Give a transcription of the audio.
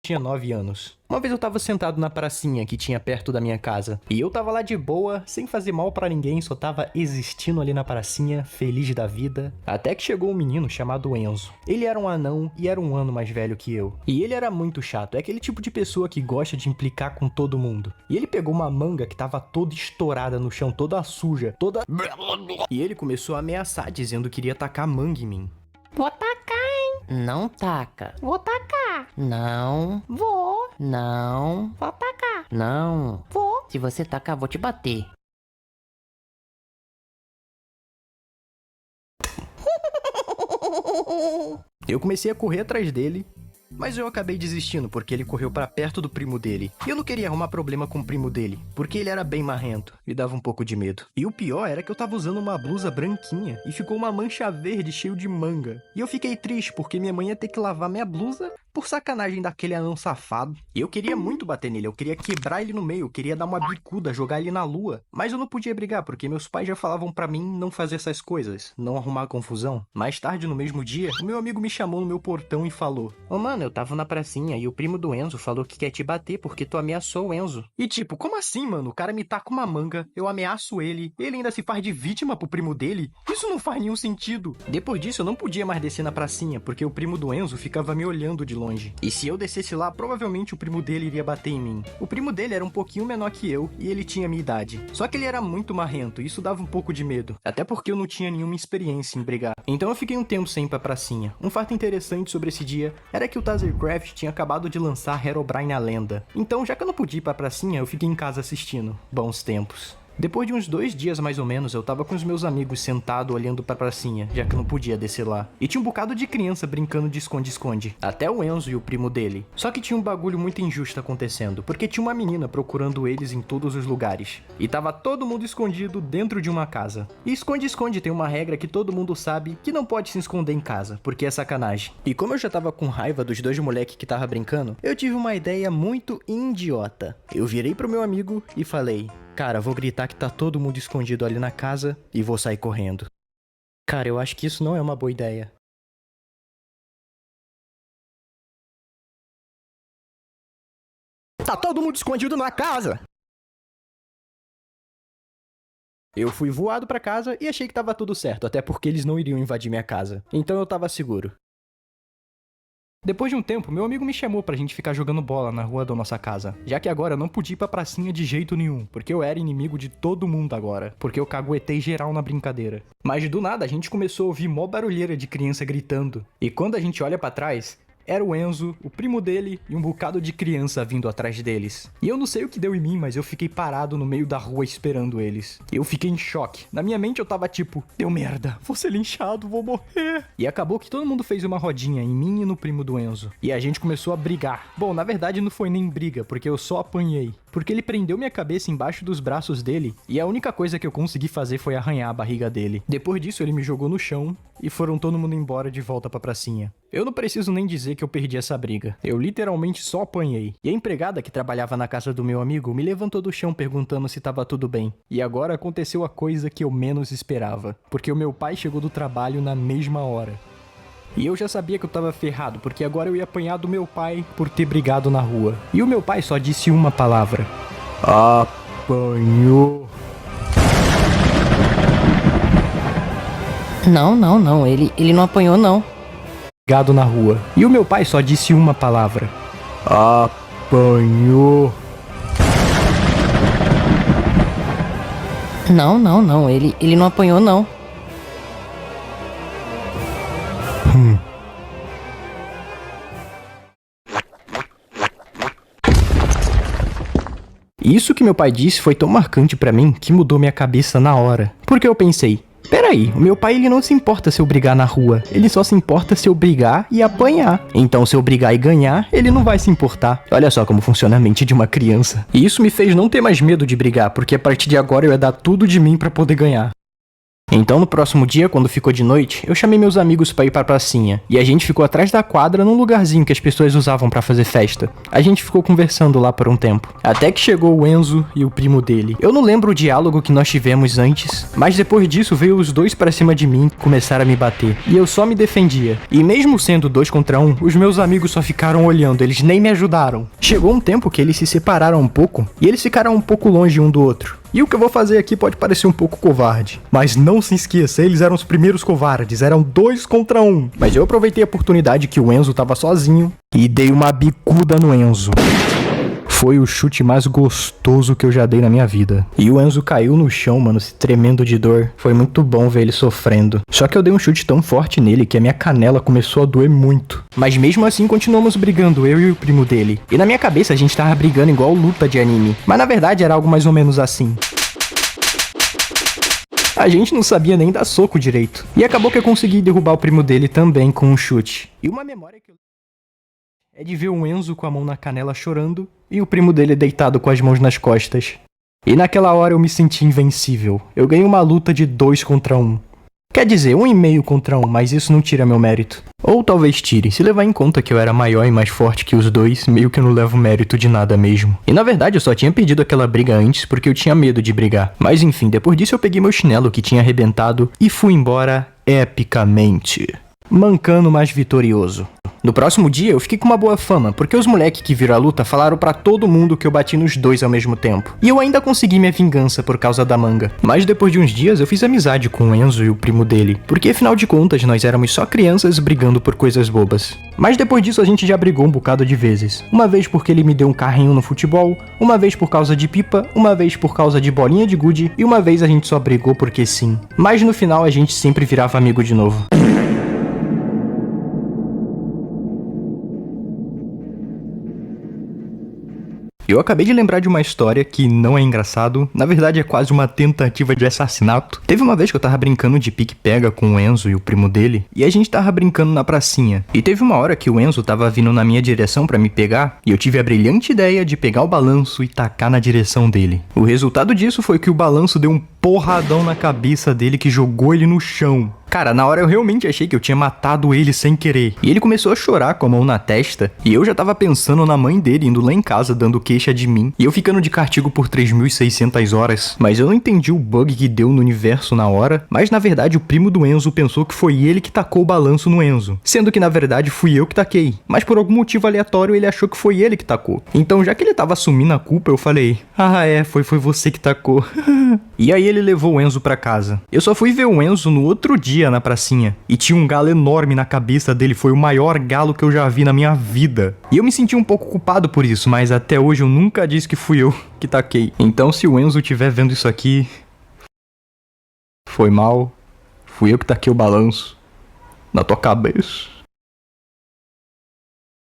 Tinha 9 anos. Uma vez eu tava sentado na pracinha que tinha perto da minha casa. E eu tava lá de boa, sem fazer mal pra ninguém, só tava existindo ali na pracinha, feliz da vida. Até que chegou um menino chamado Enzo. Ele era um anão e era um ano mais velho que eu. E ele era muito chato, é aquele tipo de pessoa que gosta de implicar com todo mundo. E ele pegou uma manga que tava toda estourada no chão, toda suja, toda... E ele começou a ameaçar, dizendo que iria tacar manga em mim. Vou tacar, hein? Não taca. Vou tacar. Não. Vou. Não. Vou tacar. Não. Vou. Se você tacar, vou te bater. Eu comecei a correr atrás dele, mas eu acabei desistindo porque ele correu pra perto do primo dele. E eu não queria arrumar problema com o primo dele, porque ele era bem marrento, me dava um pouco de medo. E o pior era que eu tava usando uma blusa branquinha e ficou uma mancha verde cheio de manga. E eu fiquei triste porque minha mãe ia ter que lavar minha blusa por sacanagem daquele anão safado. E eu queria muito bater nele, eu queria quebrar ele no meio, eu queria dar uma bicuda, jogar ele na lua. Mas eu não podia brigar, porque meus pais já falavam pra mim não fazer essas coisas, não arrumar confusão. Mais tarde, no mesmo dia, o meu amigo me chamou no meu portão e falou: "Ô mano, eu tava na pracinha e o primo do Enzo falou que quer te bater porque tu ameaçou o Enzo." E tipo, como assim, mano? O cara me taca uma manga, eu ameaço ele ainda se faz de vítima pro primo dele? Isso não faz nenhum sentido. Depois disso, eu não podia mais descer na pracinha, porque o primo do Enzo ficava me olhando de longe. E se eu descesse lá, provavelmente o primo dele iria bater em mim. O primo dele era um pouquinho menor que eu e ele tinha minha idade. Só que ele era muito marrento e isso dava um pouco de medo. Até porque eu não tinha nenhuma experiência em brigar. Então eu fiquei um tempo sem ir pra pracinha. Um fato interessante sobre esse dia era que o Tazercraft tinha acabado de lançar Herobrine a Lenda. Então, já que eu não podia ir pra pracinha, eu fiquei em casa assistindo. Bons tempos. Depois de uns 2 dias mais ou menos, eu tava com os meus amigos sentado olhando pra pracinha, já que eu não podia descer lá. E tinha um bocado de criança brincando de esconde-esconde. Até o Enzo e o primo dele. Só que tinha um bagulho muito injusto acontecendo, porque tinha uma menina procurando eles em todos os lugares. E tava todo mundo escondido dentro de uma casa. E esconde-esconde tem uma regra que todo mundo sabe que não pode se esconder em casa, porque é sacanagem. E como eu já tava com raiva dos 2 moleques que tava brincando, eu tive uma ideia muito idiota. Eu virei pro meu amigo e falei: "Cara, vou gritar que tá todo mundo escondido ali na casa e vou sair correndo." Cara, eu acho que isso não é uma boa ideia. Tá todo mundo escondido na casa! Eu fui voado pra casa e achei que tava tudo certo, até porque eles não iriam invadir minha casa. Então eu tava seguro. Depois de um tempo, meu amigo me chamou pra gente ficar jogando bola na rua da nossa casa. Já que agora eu não podia ir pra pracinha de jeito nenhum, porque eu era inimigo de todo mundo agora. Porque eu caguetei geral na brincadeira. Mas do nada a gente começou a ouvir mó barulheira de criança gritando. E quando a gente olha pra trás, era o Enzo, o primo dele e um bocado de criança vindo atrás deles. E eu não sei o que deu em mim, mas eu fiquei parado no meio da rua esperando eles. Eu fiquei em choque. Na minha mente eu tava tipo: deu merda, vou ser linchado, vou morrer. E acabou que todo mundo fez uma rodinha em mim e no primo do Enzo. E a gente começou a brigar. Bom, na verdade não foi nem briga, porque eu só apanhei. Porque ele prendeu minha cabeça embaixo dos braços dele e a única coisa que eu consegui fazer foi arranhar a barriga dele. Depois disso ele me jogou no chão e foram todo mundo embora de volta pra pracinha. Eu não preciso nem dizer que eu perdi essa briga. Eu literalmente só apanhei. E a empregada que trabalhava na casa do meu amigo me levantou do chão perguntando se tava tudo bem. E agora aconteceu a coisa que eu menos esperava. Porque o meu pai chegou do trabalho na mesma hora. E eu já sabia que eu tava ferrado, porque agora eu ia apanhar do meu pai por ter brigado na rua. E o meu pai só disse uma palavra: apanhou. Não, ele não apanhou não. Brigado na rua. E o meu pai só disse uma palavra: apanhou. Não, ele não apanhou não. Isso que meu pai disse foi tão marcante pra mim que mudou minha cabeça na hora. Porque eu pensei: peraí, o meu pai ele não se importa se eu brigar na rua, ele só se importa se eu brigar e apanhar. Então se eu brigar e ganhar, ele não vai se importar. Olha só como funciona a mente de uma criança. E isso me fez não ter mais medo de brigar, porque a partir de agora eu ia dar tudo de mim pra poder ganhar. Então no próximo dia, quando ficou de noite, eu chamei meus amigos pra ir pra pracinha. E a gente ficou atrás da quadra num lugarzinho que as pessoas usavam pra fazer festa. A gente ficou conversando lá por um tempo. Até que chegou o Enzo e o primo dele. Eu não lembro o diálogo que nós tivemos antes, mas depois disso veio os dois pra cima de mim e começaram a me bater. E eu só me defendia. E mesmo sendo 2 contra 1, os meus amigos só ficaram olhando, eles nem me ajudaram. Chegou um tempo que eles se separaram um pouco e eles ficaram um pouco longe um do outro. E o que eu vou fazer aqui pode parecer um pouco covarde. Mas não se esqueça, eles eram os primeiros covardes, eram 2 contra 1. Mas eu aproveitei a oportunidade que o Enzo tava sozinho e dei uma bicuda no Enzo. Foi o chute mais gostoso que eu já dei na minha vida. E o Enzo caiu no chão, mano, se tremendo de dor. Foi muito bom ver ele sofrendo. Só que eu dei um chute tão forte nele que a minha canela começou a doer muito. Mas mesmo assim continuamos brigando, eu e o primo dele. E na minha cabeça a gente tava brigando igual luta de anime. Mas na verdade era algo mais ou menos assim. A gente não sabia nem dar soco direito. E acabou que eu consegui derrubar o primo dele também com um chute. E uma memória que eu... é de ver o Enzo com a mão na canela chorando e o primo dele deitado com as mãos nas costas. E naquela hora eu me senti invencível. Eu ganhei uma luta de 2 contra 1. Quer dizer, 1,5 contra 1, mas isso não tira meu mérito. Ou talvez tire, se levar em conta que eu era maior e mais forte que os dois, meio que eu não levo mérito de nada mesmo. E na verdade eu só tinha perdido aquela briga antes porque eu tinha medo de brigar. Mas enfim, depois disso eu peguei meu chinelo que tinha arrebentado e fui embora epicamente. Mancando, mas vitorioso. No próximo dia eu fiquei com uma boa fama, porque os moleques que viram a luta falaram pra todo mundo que eu bati nos dois ao mesmo tempo. E eu ainda consegui minha vingança por causa da manga. Mas depois de uns dias eu fiz amizade com o Enzo e o primo dele, porque afinal de contas nós éramos só crianças brigando por coisas bobas. Mas depois disso a gente já brigou um bocado de vezes. Uma vez porque ele me deu um carrinho no futebol, uma vez por causa de pipa, uma vez por causa de bolinha de gude e uma vez a gente só brigou porque sim. Mas no final a gente sempre virava amigo de novo. Eu acabei de lembrar de uma história que não é engraçado, na verdade é quase uma tentativa de assassinato. Teve uma vez que eu tava brincando de pique-pega com o Enzo e o primo dele, e a gente tava brincando na pracinha. E teve uma hora que o Enzo tava vindo na minha direção pra me pegar, e eu tive a brilhante ideia de pegar o balanço e tacar na direção dele. O resultado disso foi que o balanço deu um porradão na cabeça dele que jogou ele no chão. Cara, na hora eu realmente achei que eu tinha matado ele sem querer. E ele começou a chorar com a mão na testa. E eu já tava pensando na mãe dele indo lá em casa dando queixa de mim. E eu ficando de castigo por 3.600 horas. Mas eu não entendi o bug que deu no universo na hora. Mas na verdade o primo do Enzo pensou que foi ele que tacou o balanço no Enzo. Sendo que na verdade fui eu que taquei. Mas por algum motivo aleatório ele achou que foi ele que tacou. Então já que ele tava assumindo a culpa, eu falei: ah é, foi você que tacou. E aí ele levou o Enzo pra casa. Eu só fui ver o Enzo no outro dia na pracinha. E tinha um galo enorme na cabeça dele. Foi o maior galo que eu já vi na minha vida. E eu me senti um pouco culpado por isso, mas até hoje eu nunca disse que fui eu que taquei. Então se o Enzo estiver vendo isso aqui, foi mal. Fui eu que taquei o balanço na tua cabeça.